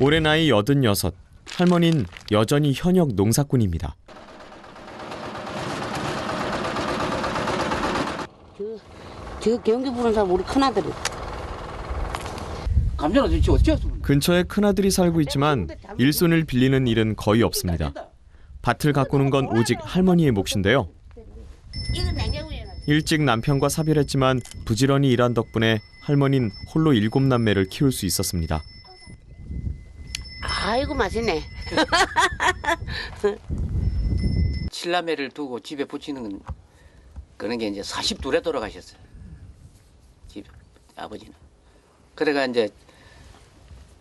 올해 나이 86, 할머니는 여전히 현역 농사꾼입니다. 저 경기 부른 사람 우리 큰아들이. 감자는 도대체 어떻게 근처에 큰아들이 살고 있지만 일손을 빌리는 일은 거의 없습니다. 밭을 가꾸는 건 오직 할머니의 몫인데요. 일찍 남편과 사별했지만 부지런히 일한 덕분에 할머니는 홀로 7남매를 키울 수 있었습니다. 아이고 맛있네. 7남매를 두고 집에 붙이는 그런 게 이제 42에 돌아가셨어요. 집 아버지는. 그래가 이제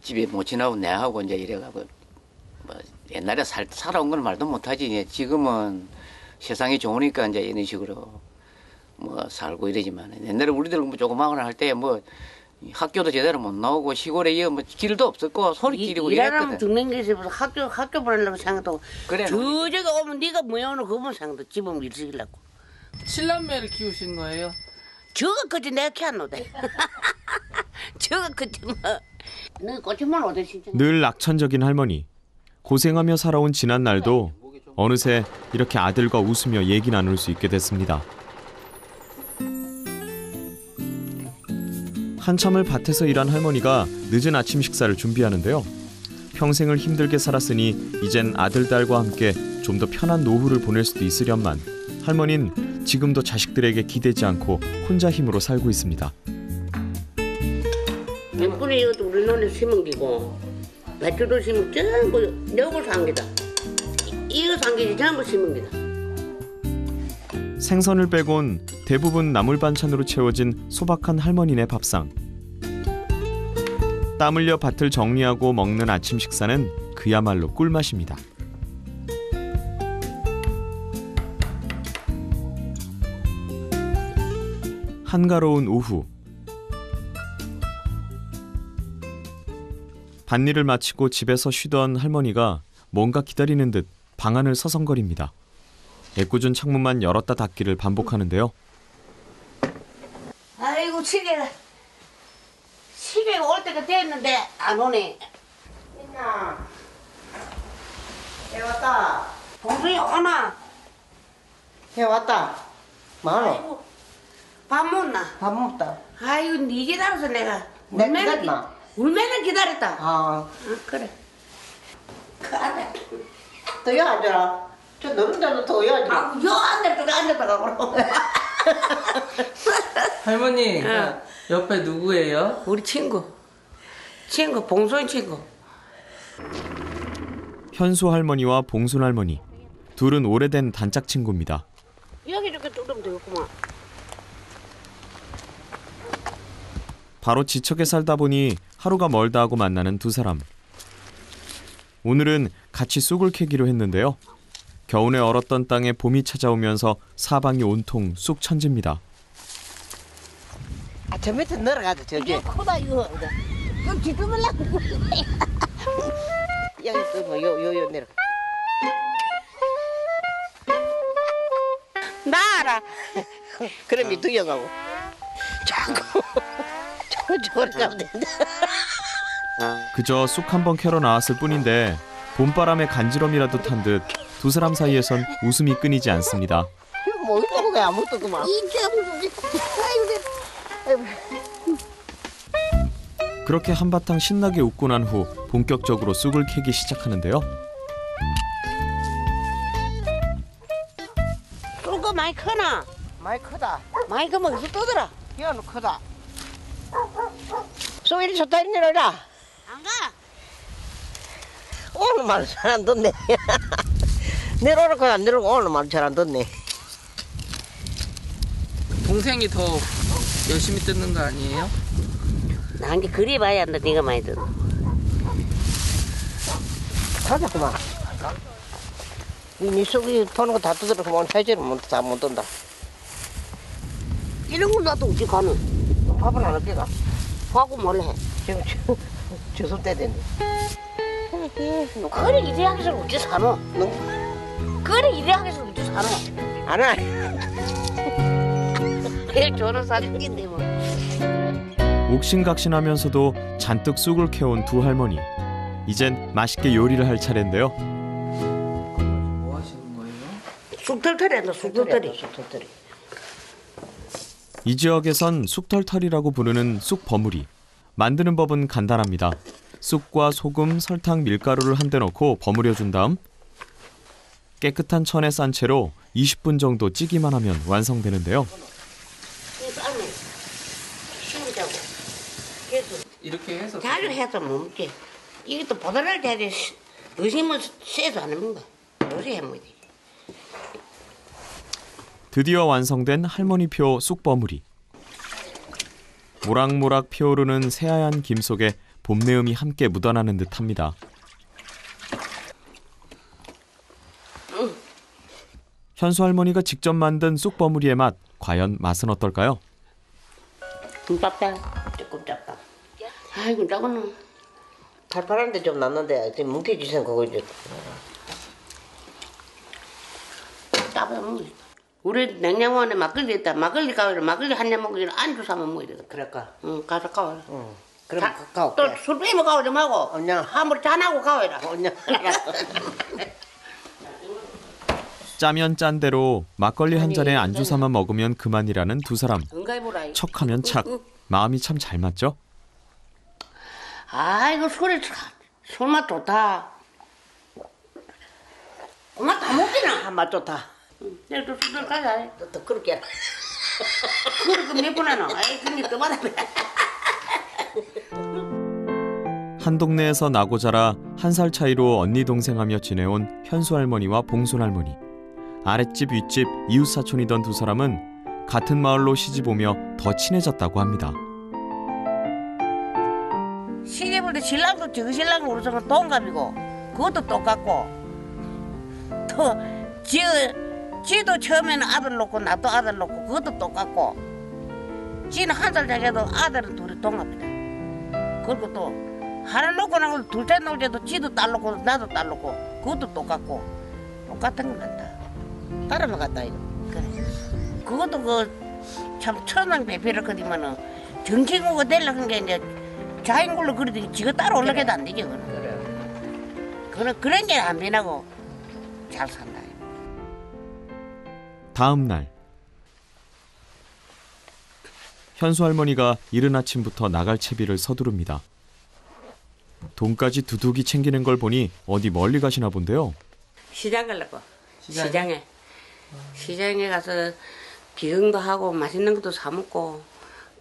집에 모친하고 내하고 이제 이래가고 뭐 옛날에 살아온 건 말도 못하지. 지금은 세상이 좋으니까 이제 이런 식으로 뭐 살고 이러지만 옛날에 우리들 뭐 조그마거나 할 때 뭐 학교도 제대로 못 나오고 시골에 뭐 길도 없었고 소리 지르고 이랬거든. 일하면 죽는 게 있어서 학교 보내려고 생각도 그래. 저저가 오면 네가 뭐야 오늘 그분 생각도 집은 일시키려고. 7남매를 키우신 거예요? 저거 그지 내가 키웠노데. 저거 그지 뭐. 너 고추만 어디 진짜. 늘 낙천적인 할머니. 고생하며 살아온 지난 날도 어느새 이렇게 아들과 웃으며 얘기 나눌 수 있게 됐습니다. 한참을 밭에서 일한 할머니가 늦은 아침 식사를 준비하는데요. 평생을 힘들게 살았으니 이젠 아들, 딸과 함께 좀 더 편한 노후를 보낼 수도 있으련만 할머니는 지금도 자식들에게 기대지 않고 혼자 힘으로 살고 있습니다. 맹뿌리 이것도 우리 논에 심은 기고 배추도 심은 전부 여고 산 게다. 이거 산 게 전부 심은 게다. 생선을 빼곤 대부분 나물 반찬으로 채워진 소박한 할머니네 밥상. 땀 흘려 밭을 정리하고 먹는 아침 식사는 그야말로 꿀맛입니다. 한가로운 오후. 밭일을 마치고 집에서 쉬던 할머니가 뭔가 기다리는 듯 방 안을 서성거립니다. 애꿎은 창문만 열었다 닫기를 반복하는데요. 아이고 시계가 올 때가 됐는데 안 오네. 있나? 해 왔다. 봉순이 오나? 해 왔다. 뭐하노? 아이고 밥 먹나? 밥 먹다. 아이고 니 기다려서 내가 내 기다렸나? 울매는 기다렸다. 아, 그래. 그래. 더 앉아라. 저 너른자도 더 앉아. 아, 여 앉았다가 그러고. 할머니, 응. 옆에 누구예요? 우리 친구 봉순이 친구. 현수 할머니와 봉순 할머니. 둘은 오래된 단짝 친구입니다. 여기 이렇게 뚫으면 되겠구만. 바로 지척에 살다 보니 하루가 멀다 하고 만나는 두 사람. 오늘은 같이 쑥을 캐기로 했는데요. 겨우내 얼었던 땅에 봄이 찾아오면서 사방이 온통 쑥 천지입니다. 아, 저 밑에 내려가자, 저기. 이거 크다 이거. 그럼 뒤집으려고. 여기 또 요 내려가. 나라. 그럼 밑에 가고. 자꾸 저리 가면 된다. 그저 쑥 한 번 캐러 나왔을 뿐인데 봄바람에 간지럼이라도 탄 듯 두 사람 사이에선 웃음이 끊이지 않습니다. 뭐 있다고 그래 아무것도 그만. 그렇게 한바탕 신나게 웃고 난 후 본격적으로 쑥을 캐기 시작하는데요. 쑥거 많이 크나? 많이 크다. 많이 크면 어디서 떠들어? 얘는 크다. 소 이리 좋다 이리 내려라. 안 가. 오늘 말 잘 안 듣네. 내려오는 거 안 내려오고 오늘 말 잘 안 듣네. 동생이 더 열심히 뜯는 거 아니에요? 난 게 그리 봐야 한다. 네가 많이 들어. 가자 그만. 이 속이 도는 거 다 뜯으러 그만 해지를 다못 든다. 이런 걸 놔도 어찌 가는? 밥은 안 할게가. 하고 뭘 해? 지금 주술 때 됐네. 그래 이래 하겠어 어찌 사노? 그래 이래 하겠어 어찌 사노? 안 해. 그냥 저런 사진인데 뭐. 옥신각신하면서도 잔뜩 쑥을 캐온 두 할머니. 이젠 맛있게 요리를 할 차례인데요. 뭐 하시는 거예요? 쑥털털이 한다, 쑥털털이. 이 지역에선 쑥털털이라고 부르는 쑥 버무리. 만드는 법은 간단합니다. 쑥과 소금, 설탕, 밀가루를 한데 넣고 버무려준 다음 깨끗한 천에 싼 채로 20분 정도 찌기만 하면 완성되는데요. 이렇게 해서 잘 해서 못 먹지. 이게 또 보다를 해야지. 의심은 세서 안 먹는 거야. 요새 해 먹지. 드디어 완성된 할머니표 쑥버무리. 모락모락 피어오르는 새하얀 김 속에 봄내음이 함께 묻어나는 듯합니다. 현수 할머니가 직접 만든 쑥버무리의 맛, 과연 맛은 어떨까요? 짭짤. 조금 짭다. 아이고 짜고는. 달달한데 좀 났는데 지금 뭉개지선 그거 이제. 짜고 먹지. 우리 냉장고 안에 막걸리 있다. 막걸리 가오라. 막걸리 한 잔 먹고 안주 사면 먹어야 돼. 그럴까? 응, 가서 가오라. 응. 그럼 가까워. 또술 빼면 가오지 말고. 언냐. 한번 잔하고 가오라. 언냐. 짜면 짠 대로 막걸리 한 잔에 안주 삼아 먹으면 그만이라는 두 사람. 응가해보라. 척하면 착. 마음이 참 잘 맞죠? 아이고 술맛 좋다. 엄마 다 먹기나. 맛 좋다. 내일 또 술들 가자. 또 그렇게. 그렇게 몇 번 하나. 아이 근데 또 받아. 한 동네에서 나고 자라 한 살 차이로 언니 동생하며 지내온 현수 할머니와 봉순 할머니. 아랫집 윗집 이웃 사촌이던 두 사람은 같은 마을로 시집 오며 더 친해졌다고 합니다. 시집 올 때 신랑도 저 신랑 우리랑 동갑이고 그것도 똑같고 또 지도 처음에는 아들 놓고 나도 아들 놓고 그것도 똑같고 지는 한 살 자기도 아들은 둘이 동갑이다. 그리고 또 하나 놓고 나고 둘째 놓을 때도 지도 딸 놓고 나도 딸 놓고 그것도 똑같고 똑같은 건 난다. 따라만 갔다 이거. 그래. 그것도 참 천왕배필을 거지만은 정치구가 되려는 게 이제 자인굴로 그래도 지가 따로 올라가도 안 되지 그거는. 그런 게 안 변하고 잘 산다. 다음 날 현수 할머니가 이른 아침부터 나갈 채비를 서두릅니다. 돈까지 두둑이 챙기는 걸 보니 어디 멀리 가시나 본데요. 시장 가려고. 시장에 가서 기흥도 하고 맛있는 것도 사 먹고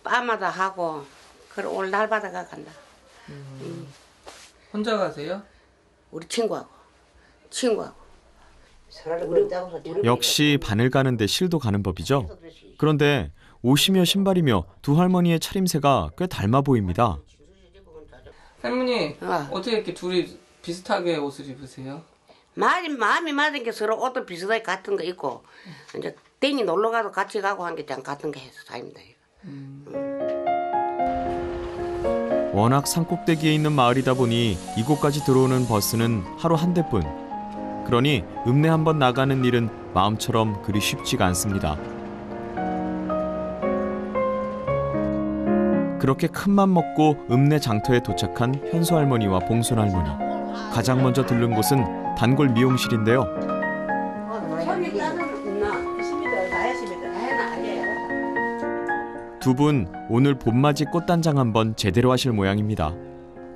빠마다 하고 그걸 올 날마다가 간다. 혼자 가세요? 우리 친구하고. 역시 바늘 가는데 실도 가는 법이죠. 그런데 옷이며 신발이며 두 할머니의 차림새가 꽤 닮아 보입니다. 할머니 어. 어떻게 이렇게 둘이 비슷하게 옷을 입으세요? 마음이 맞은 게 서로 옷도 비슷하게 같은 거 입고 이제 땡이 놀러 가도 같이 가고 한 게 참 같은 거 해서 다닙니다. 워낙 산꼭대기에 있는 마을이다 보니 이곳까지 들어오는 버스는 하루 한 대뿐. 그러니 읍내 한번 나가는 일은 마음처럼 그리 쉽지가 않습니다. 그렇게 큰맘 먹고 읍내 장터에 도착한 현수 할머니와 봉순 할머니. 가장 먼저 들른 곳은 단골 미용실인데요. 두 분 오늘 봄맞이 꽃단장 한번 제대로 하실 모양입니다.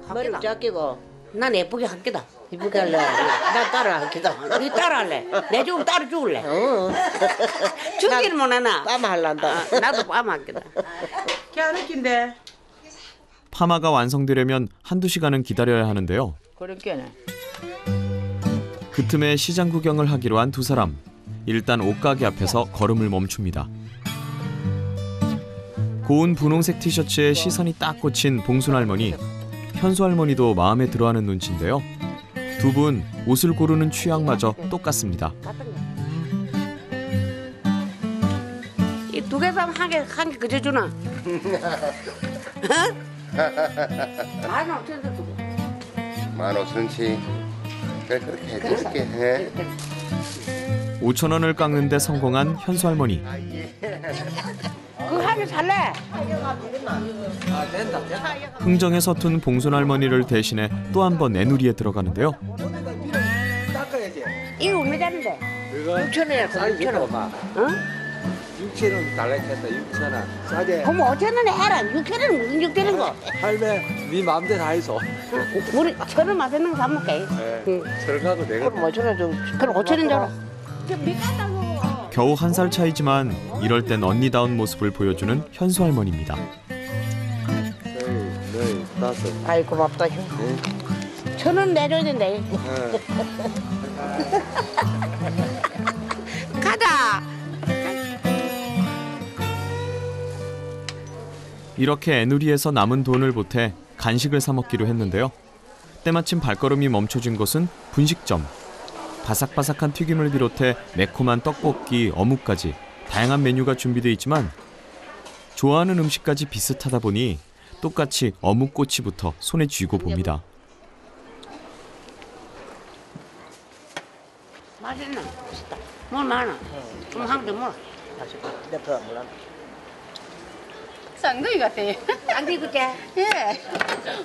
머리 작기고 난 예쁘게 할게다. 이쁘게 할래. 나 따라 할게다. 니 따라할래? 내 죽으면 따라 죽을래? 응. 죽기는 못하나? 빠마 할란다. 나도 빠마 할게다. 깨알인데. 파마가 완성되려면 한두 시간은 기다려야 하는데요. 그렇게네. 그 틈에 시장 구경을 하기로 한 두 사람. 일단 옷가게 앞에서 걸음을 멈춥니다. 고운 분홍색 티셔츠에 시선이 딱 꽂힌 봉순 할머니. 현수 할머니도 마음에 들어하는 눈치인데요. 두 분 옷을 고르는 취향마저 똑같습니다. 이 두 개 사면 한 개 그저 주나? 만 오천원 주고. 15,000원치. 그래 그렇게 해줄게. 5,000원을 깎는데 성공한 현수 할머니. 그 그거 하나 살래? 아 된다. 흥정에 서툰 봉순 할머니를 대신해 또 한 번 애누리에 들어가는데요. 닦아야지. 이거 얼마짜린데? 이거 6,000원이야. 싸게 6,000원. 봐. 응? 6,000원 달라 했다. 6,000원. 싸게. 그럼 5,000원에 해라. 6,000원은 무슨 6,000원 거? 할매 네 마음대로 다 해서. 우리 1,000원 맛있는 거 사먹게. 네. 설가도 내가. 그럼 5,000원 좀. 그럼 5,000원 줘라. 겨우 1살 차이지만 이럴 땐 언니다운 모습을 보여주는 현수 할머니입니다. 네, 다섯. 아이 고맙다. 1,000원 내줘야 된대. 가자. 이렇게 애누리에서 남은 돈을 보태 간식을 사 먹기로 했는데요. 때마침 발걸음이 멈춰진 곳은 분식점. 바삭바삭한 튀김을 비롯해 매콤한 떡볶이, 어묵까지 다양한 메뉴가 준비되어 있지만 좋아하는 음식까지 비슷하다 보니 똑같이 어묵꼬치부터 손에 쥐고 봅니다. 맛있나? 맛있다. 뭘 많아? 좀 한개 뭘? 맛있고. 내 표 몰라. 쌍둥이 같아. 쌍둥이 그때 예.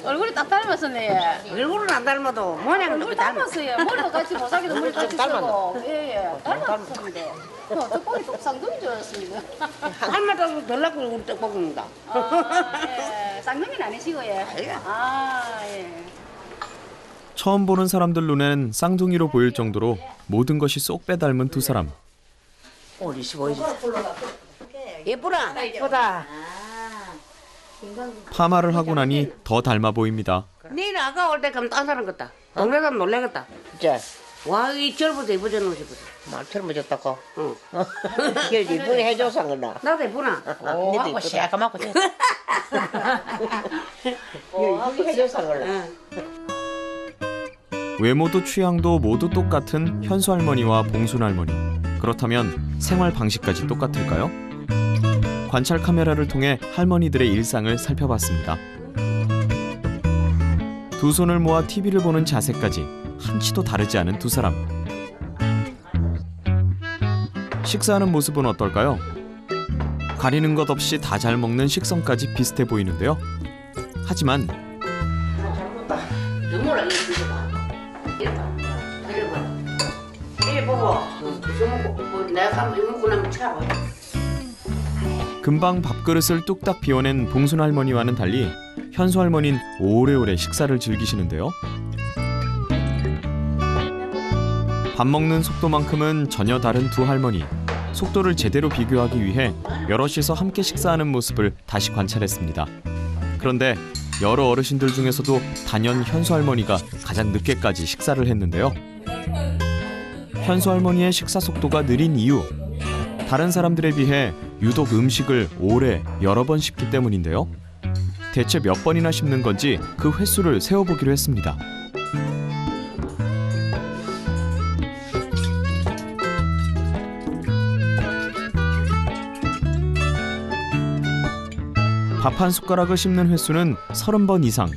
얼굴이 딱 닮았었네. 얼굴은 안 닮아도 모양은 얼굴 똑같아. 닮았어요. 머리도 같이 보자기도 머리 같이 쓰고. 예. 닮았었는데. 떡볶이 또 쌍둥이인 줄 알았습니다. 할머니도 덜 낳고 우리 떡볶이 먹는다. 예. 쌍둥이는 아니시고 예. 아 예. 처음 보는 사람들 눈엔 쌍둥이로 보일 정도로 모든 것이 쏙 빼닮은 두 사람. 우리 15일. 예쁘라. 예쁘다. 파마를 하고 나니 더 닮아 보입니다. 니는 아까 올 때 그럼 딴 사람 같다. 동네 사람 놀래겠다. 진짜 와, 이 절부터 예쁘잖아, 싶어. 말처럼 해줬다고. 응. 이쁘게 해줘서 한 거나. 나도 예쁘나? 오, 하고 새까맣고. 이쁘게 해줘서 한 거나. 외모도 취향도 모두 똑같은 현수 할머니와 봉순 할머니. 그렇다면 생활 방식까지 똑같을까요? 관찰 카메라를 통해 할머니들의 일상을 살펴봤습니다. 두 손을 모아 TV를 보는 자세까지 한치도 다르지 않은 두 사람. 식사하는 모습은 어떨까요? 가리는 것 없이 다 잘 먹는 식성까지 비슷해 보이는데요. 하지만 눈물을 이렇게 봐. 이래 봐. 이래 보고. 뭐 내가 한번 이거 먹고 나면 차고. 금방 밥그릇을 뚝딱 비워낸 봉순 할머니와는 달리 현수 할머니는 오래오래 식사를 즐기시는데요. 밥 먹는 속도만큼은 전혀 다른 두 할머니. 속도를 제대로 비교하기 위해 여럿이서 함께 식사하는 모습을 다시 관찰했습니다. 그런데 여러 어르신들 중에서도 단연 현수 할머니가 가장 늦게까지 식사를 했는데요. 현수 할머니의 식사 속도가 느린 이유. 다른 사람들에 비해 유독 음식을 오래 여러 번 씹기 때문인데요. 대체 몇 번이나 씹는 건지 그 횟수를 세어보기로 했습니다. 밥 한 숟가락을 씹는 횟수는 30번 이상.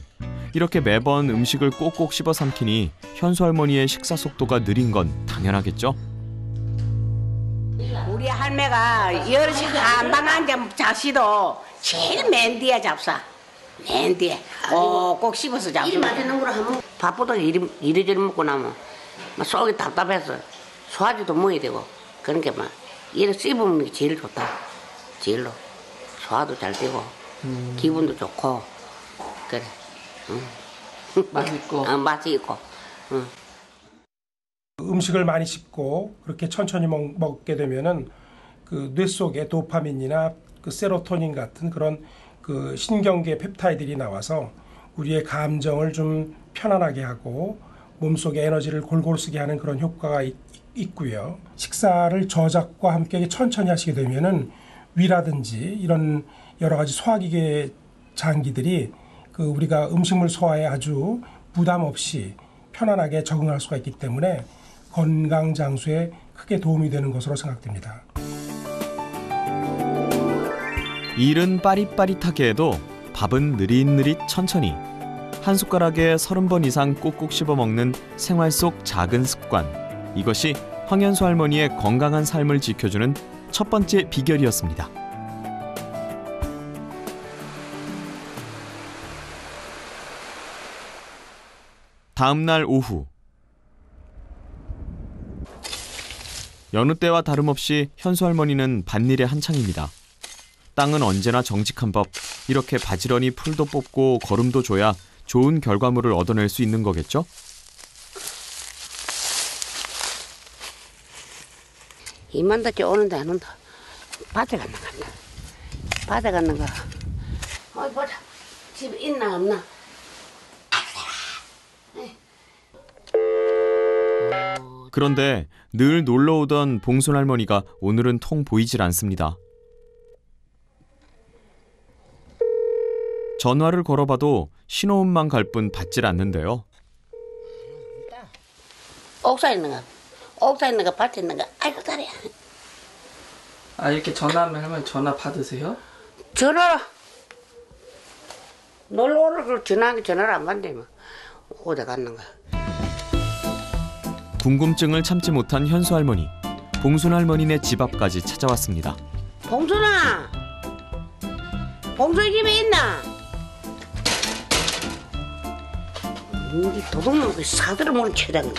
이렇게 매번 음식을 꼭꼭 씹어 삼키니 현수 할머니의 식사 속도가 느린 건 당연하겠죠. 우리 할매가 여럿이 한방 앉아 자시도 제일 맨 뒤에 잡사. 맨 뒤에. 꼭 씹어서 잡사. 이 맛있는 걸 하면 밥보다 이리저리 먹고 나면 막 속이 답답해서 소화제도 먹어야 되고 그러니까 막 이렇게 씹으면 제일 좋다. 제일로. 소화도 잘 되고 기분도 좋고 그래. 맛있고. 맛이 있고. 음식을 많이 씹고 그렇게 천천히 먹게 되면은 그 뇌 속에 도파민이나 그 세로토닌 같은 그런 그 신경계 펩타이드들이 나와서 우리의 감정을 좀 편안하게 하고 몸속에 에너지를 골고루 쓰게 하는 그런 효과가 있고요. 식사를 저작과 함께 천천히 하시게 되면은 위라든지 이런 여러 가지 소화기계 장기들이 그 우리가 음식물 소화에 아주 부담 없이 편안하게 적응할 수가 있기 때문에 건강 장수에 크게 도움이 되는 것으로 생각됩니다. 일은 빠릿빠릿하게 해도 밥은 느릿느릿 천천히. 한 숟가락에 30번 이상 꼭꼭 씹어 먹는 생활 속 작은 습관. 이것이 황현수 할머니의 건강한 삶을 지켜주는 첫 번째 비결이었습니다. 다음 날 오후. 여느 때와 다름없이 현수 할머니는 밭일에 한창입니다. 땅은 언제나 정직한 법. 이렇게 바지런히 풀도 뽑고 거름도 줘야 좋은 결과물을 얻어낼 수 있는 거겠죠? 이만다째 오는데 안 온다. 밭에 갔나 간다. 밭에 갔는가. 어디 보자. 집에 있나 없나. 그런데 늘 놀러 오던 봉순 할머니가 오늘은 통 보이질 않습니다. 전화를 걸어봐도 신호음만 갈 뿐 받질 않는데요. 옥사에 있는가. 옥사에 있는가 밭에 있는가. 아이고 다리야. 아, 이렇게 전화하면 할머니 전화 받으세요? 전화. 놀러 오는 걸 전화를 안 받는다며. 어디 갔는가. 궁금증을 참지 못한 현수 할머니. 봉순 할머니네 집 앞까지 찾아왔습니다. 봉순아. 봉순이 집에 있나? 이 도둑놈 사들어 먹는 체장.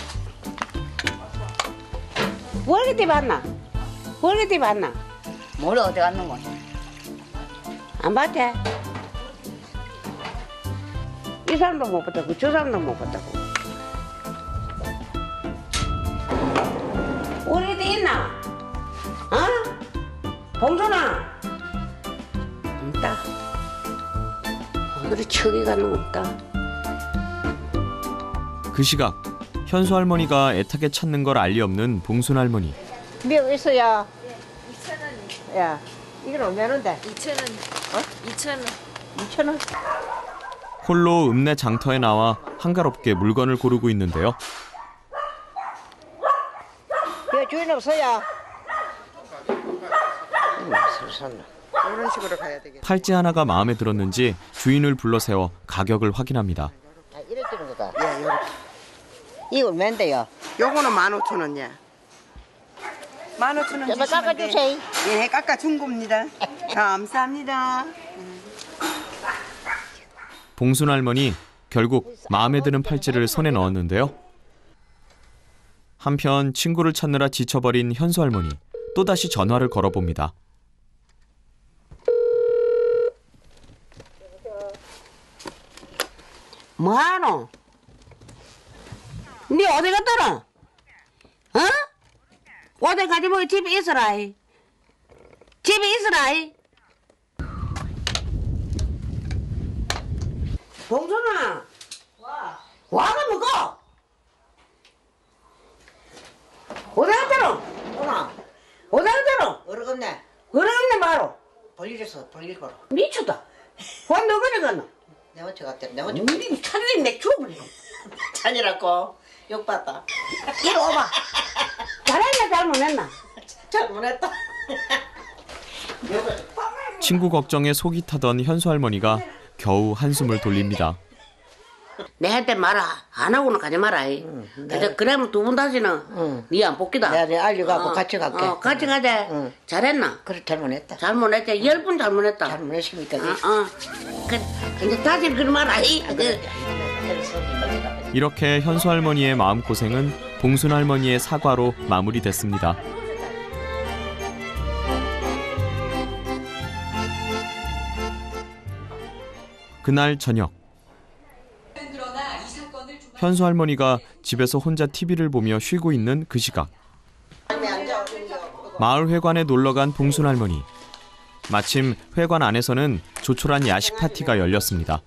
월급대 받나? 월급대 받나? 뭘 어디 갔는 거야? 안 받대? 이 사람도 못 받았고 저 사람도 못 받았고. 월급대 있나? 어? 봉순아. 없다. 오늘은 척이 가는 거 없다. 그 시각 현수 할머니가 애타게 찾는 걸 알리 없는 봉순 할머니. 미역 있어야. 2,000원. 야, 이건 얼마인데? 2,000원. 어? 2,000원. 2,000원. 홀로 읍내 장터에 나와 한가롭게 물건을 고르고 있는데요. 야, 주인 없어야. 이런 식으로 가야 되겠다. 팔찌 하나가 마음에 들었는지 주인을 불러 세워 가격을 확인합니다. 아, 이래 주는 거다. 야, 요렇게. 이거 얼마인데요? 요거는 15,000원이야. 15,000원 좀 깎아주세요. 예, 깎아준 겁니다. 감사합니다. 봉순 할머니 결국 마음에 드는 팔찌를 손에 넣었는데요. 한편 친구를 찾느라 지쳐버린 현수 할머니. 또다시 전화를 걸어봅니다. 뭐하노? 니 어디 갔더라? 어? 어디 가지 뭐 집에 있어라. 집에 있어라. 봉순아. 와가 먹어. 어디 갔더라? 어디 갔더라? 어르겠네. 어려운데 바로. 벌리랬어, 벌릴 거로. 미쳤다. 원 너거리 갔나? 내 혼자 갔대, 내 혼자. 우리 차라리 내 죽어버리고. 찬이라고 욕받다. 이리 와봐. 잘했나 잘못했나? 잘못했다. 친구 걱정에 속이 타던 현수 할머니가 겨우 한숨을 돌립니다. 내한테 말아. 안 하고는 가지 마라. 그러면 두 번 다시는 니 안 뽑기다. 내가 알려갖고 같이 갈게. 같이 가자. 잘했나? 그래, 잘못했다. 잘못했다. 10번 잘못했다. 잘못했습니까? 근데 다시는 그러지 마라. 이렇게 현수 할머니의 마음고생은 봉순 할머니의 사과로 마무리됐습니다. 그날 저녁 현수 할머니가 집에서 혼자 TV를 보며 쉬고 있는 그 시각 마을 회관에 놀러간 봉순 할머니. 마침 회관 안에서는 조촐한 야식 파티가 열렸습니다.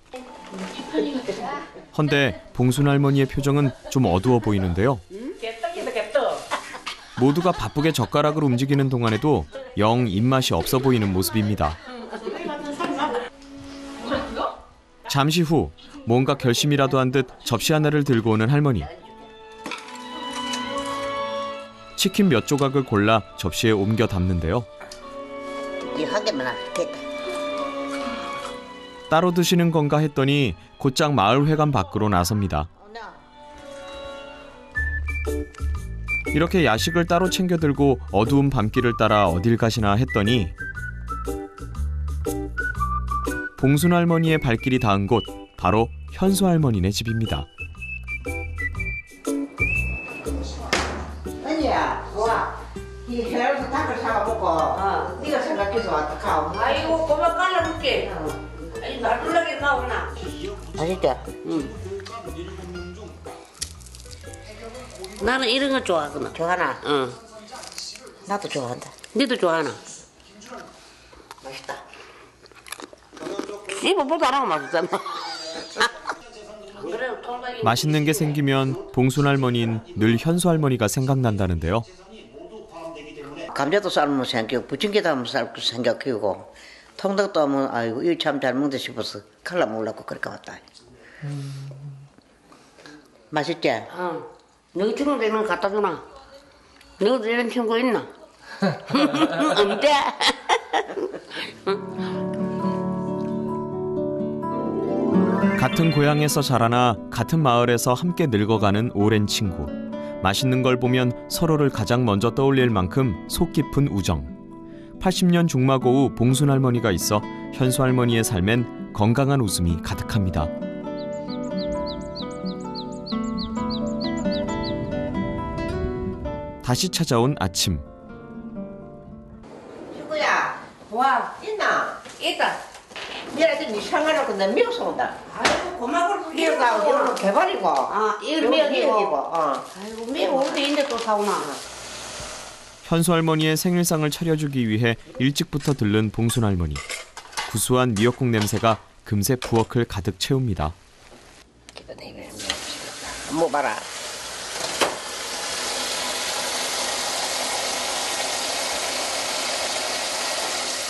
헌데 봉순 할머니의 표정은 좀 어두워 보이는데요. 모두가 바쁘게 젓가락을 움직이는 동안에도 영 입맛이 없어 보이는 모습입니다. 잠시 후 뭔가 결심이라도 한 듯 접시 하나를 들고 오는 할머니. 치킨 몇 조각을 골라 접시에 옮겨 담는데요. 이 한 개만 하겠다. 따로 드시는 건가 했더니 곧장 마을 회관 밖으로 나섭니다. 이렇게 야식을 따로 챙겨 들고 어두운 밤길을 따라 어딜 가시나 했더니 봉순 할머니의 발길이 닿은 곳 바로 현수 할머니네 집입니다. 이 계란에서 닭을 사가 먹고 네가 생각해서 왔다 가. 아이고 고마 깔라볼게. 아니 날불나게 가오나. 맛있다. 응. 나는 이런 거 좋아하거든. 좋아하나? 응. 나도 좋아한다. 니도 좋아하나? 맛있다. 씹어보도 안 하고 맛있잖아. 맛있는 게 생기면 봉순 할머니는 늘 현수 할머니가 생각난다는데요. 감자도 삶으면 생각하고 부침개도 하면 삶고 생각하고 통닭도 하면 아이고 이거 참 잘 먹다 싶어서 칼라 먹으려고 그렇게 왔다. 맛있지? 응. 너희 친구들 이런 거 갖다 주나? 너도 이런 친구 있나? 없대. 같은 고향에서 자라나 같은 마을에서 함께 늙어가는 오랜 친구. 맛있는 걸 보면 서로를 가장 먼저 떠올릴 만큼 속 깊은 우정. 80년 중마고우 봉순 할머니가 있어 현수 할머니의 삶엔 건강한 웃음이 가득합니다. 다시 찾아온 아침. 친구야, 와, 있나? 있다. 얘네들 니 상하라고 내 미역서 온다. 아이고 고마워. 미역하고 이거는 개발이고. 아, 이거 미역이고. 어. 아이고 미역 어디 있는데 또 사오나? 현수 할머니의 생일상을 차려주기 위해 일찍부터 들른 봉순 할머니. 구수한 미역국 냄새가 금세 부엌을 가득 채웁니다. 뭐 봐라.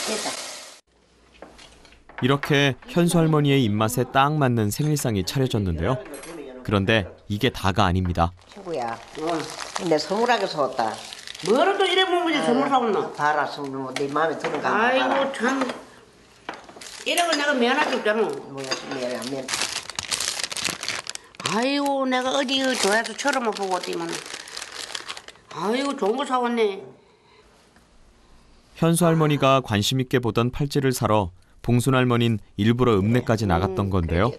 됐다. 이렇게 현수 할머니의 입맛에 딱 맞는 생일상이 차려졌는데요. 그런데 이게 다가 아닙니다. 친구야, 내 선물하게 사왔다. 뭐를 또 이래 먹으면 선물 사오나? 봐라, 선물 네 마음에 드는 거 한번 봐라. 아이고 참. 이런 거 내가 면하기 없잖아. 뭐야, 미안. 아이고 내가 어디 좋아해서 쳐다만 보고 어디만. 아이고 좋은 거 사왔네. 현수 할머니가 관심 있게 보던 팔찌를 사러 봉순 할머니는 일부러 읍내까지 나갔던 건데요.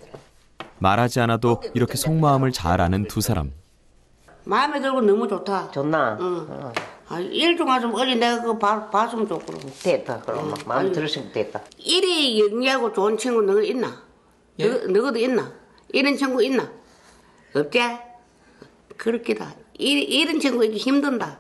말하지 않아도 이렇게 속마음을 잘 아는 두 사람. 마음에 들고 너무 좋다. 좋나? 응. 아, 일 좀 와서 어디 내가 그거 봤으면 좋고. 됐다, 그럼 마음에 들었으면 됐다. 이리 영리하고 좋은 친구 너가 있나? 예? 너도 있나? 이런 친구 있나? 없지? 그렇게다. 이런 친구 있기 힘든다.